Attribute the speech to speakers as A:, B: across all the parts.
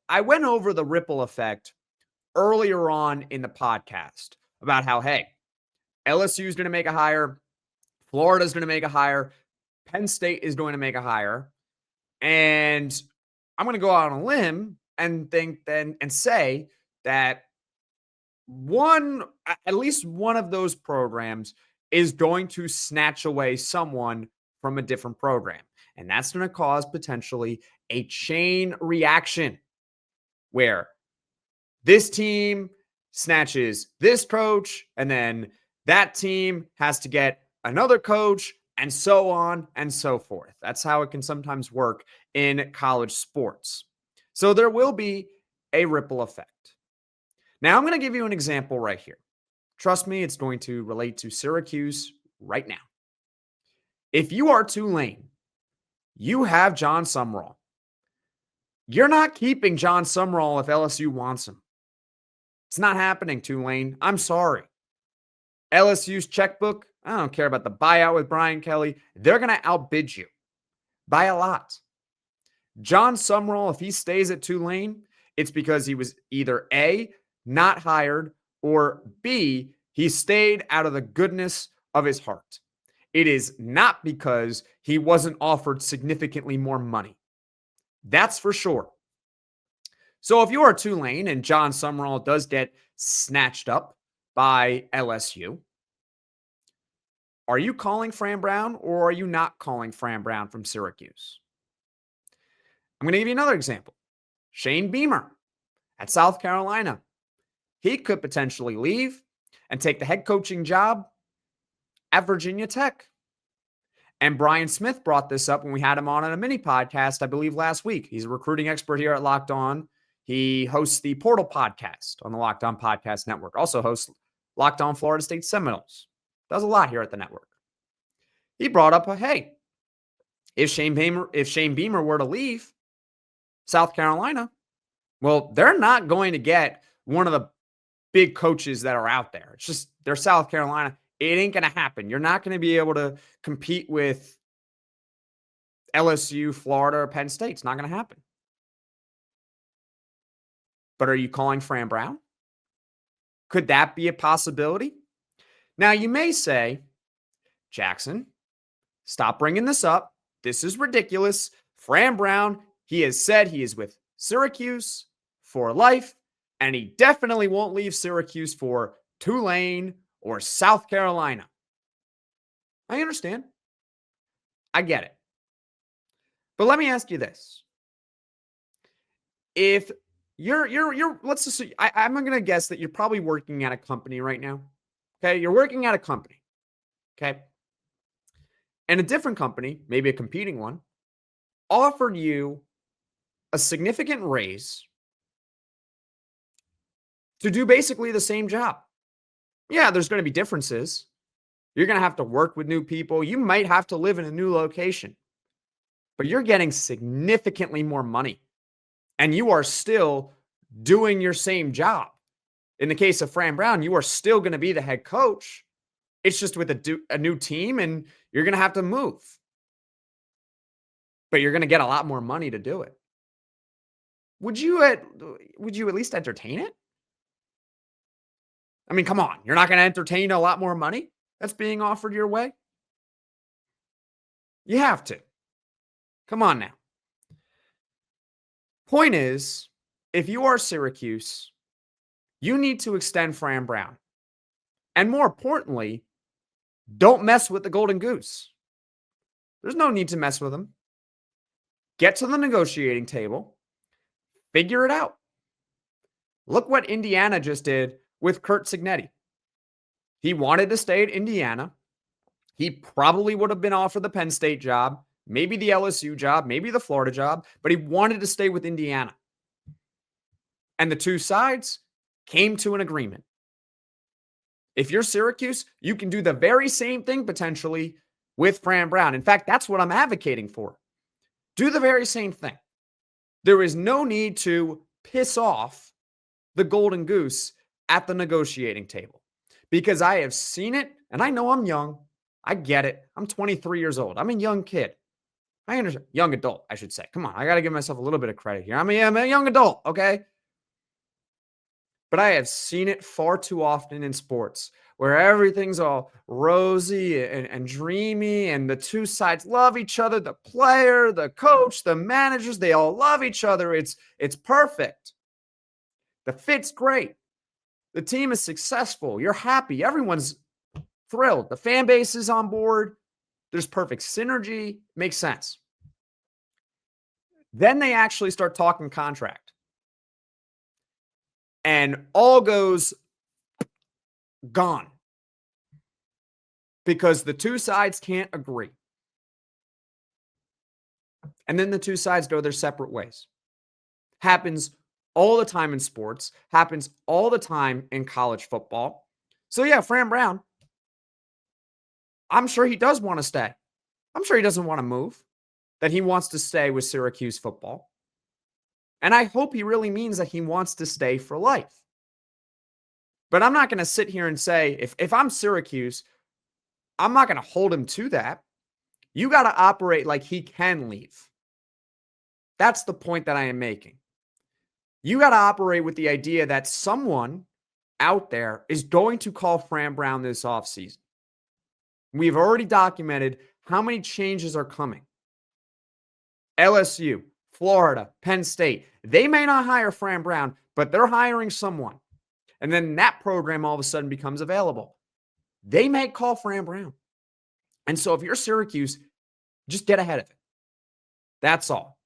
A: I went over the ripple effect earlier on in the podcast about how, hey, LSU is going to make a hire, Florida is going to make a hire, Penn State is going to make a hire, and I'm going to go out on a limb and say that at least one of those programs is going to snatch away someone from a different program. And that's going to cause potentially a chain reaction where this team snatches this coach, and then that team has to get another coach, and so on and so forth. That's how it can sometimes work in college sports. So there will be a ripple effect. Now, I'm going to give you an example right here. Trust me, it's going to relate to Syracuse right now. If you are Tulane, you have John Sumrall. You're not keeping John Sumrall if LSU wants him. It's not happening, Tulane. I'm sorry. LSU's checkbook, I don't care about the buyout with Brian Kelly. They're going to outbid you by a lot. John Sumrall, if he stays at Tulane, it's because he was either A, not hired, or B, he stayed out of the goodness of his heart. It is not because he wasn't offered significantly more money. That's for sure. So if you are Tulane and John Sumrall does get snatched up by LSU, are you calling Fran Brown or are you not calling Fran Brown from Syracuse? I'm going to give you another example. Shane Beamer at South Carolina. He could potentially leave and take the head coaching job at Virginia Tech. And Brian Smith brought this up when we had him on a mini podcast, I believe last week. He's a recruiting expert here at Locked On. He hosts the Portal podcast on the Locked On Podcast Network. Also hosts Locked On Florida State Seminoles. Does a lot here at the network. He brought up, hey, if Shane Beamer were to leave South Carolina, well, they're not going to get one of the big coaches that are out there. It's just they're South Carolina. It ain't going to happen. You're not going to be able to compete with LSU, Florida, or Penn State. It's not going to happen. But are you calling Fran Brown? Could that be a possibility? Now, you may say, Jackson, stop bringing this up. This is ridiculous. Fran Brown, he has said he is with Syracuse for life, and he definitely won't leave Syracuse for Tulane or South Carolina. I understand. I get it. But let me ask you this. If let's assume, I'm going to guess that you're probably working at a company right now. Okay. You're working at a company. Okay. And a different company, maybe a competing one, offered you a significant raise to do basically the same job. Yeah, there's going to be differences. You're going to have to work with new people. You might have to live in a new location, but you're getting significantly more money and you are still doing your same job. In the case of Fran Brown, you are still going to be the head coach. It's just with a new team and you're going to have to move. But you're going to get a lot more money to do it. Would you at least entertain it? I mean, come on. You're not going to entertain a lot more money that's being offered your way? You have to. Come on now. Point is, if you are Syracuse, you need to extend Fran Brown. And more importantly, don't mess with the Golden Goose. There's no need to mess with him. Get to the negotiating table. Figure it out. Look what Indiana just did with Curt Cignetti. He wanted to stay at Indiana. He probably would have been offered the Penn State job, maybe the LSU job, maybe the Florida job, but he wanted to stay with Indiana. And the two sides came to an agreement. If you're Syracuse, you can do the very same thing potentially with Fran Brown. In fact, that's what I'm advocating for. Do the very same thing. There is no need to piss off the Golden Goose at the negotiating table because I have seen it and I know I'm young. I get it. I'm 23 years old. I'm a young kid. I understand. Young adult, I should say. Come on, I got to give myself a little bit of credit here. I'm a young adult, okay? But I have seen it far too often in sports where everything's all rosy and dreamy, and the two sides love each other. The player, the coach, the managers, they all love each other. It's perfect. The fit's great. The team is successful. You're happy. Everyone's thrilled. The fan base is on board. There's perfect synergy. Makes sense. Then they actually start talking contract. And all goes gone because the two sides can't agree. And then the two sides go their separate ways. Happens all the time in sports, happens all the time in college football. So, yeah, Fran Brown, I'm sure he does want to stay. I'm sure he doesn't want to move, that he wants to stay with Syracuse football. And I hope he really means that he wants to stay for life. But I'm not going to sit here and say, if I'm Syracuse, I'm not going to hold him to that. You got to operate like he can leave. That's the point that I am making. You got to operate with the idea that someone out there is going to call Fran Brown this offseason. We've already documented how many changes are coming. LSU, Florida, Penn State, they may not hire Fran Brown, but they're hiring someone. And then that program all of a sudden becomes available. They may call Fran Brown. And so if you're Syracuse, just get ahead of it. That's all.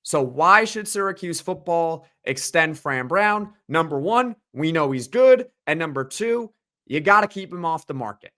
A: So why should Syracuse football extend Fran Brown? Number one, we know he's good. And number two, you got to keep him off the market.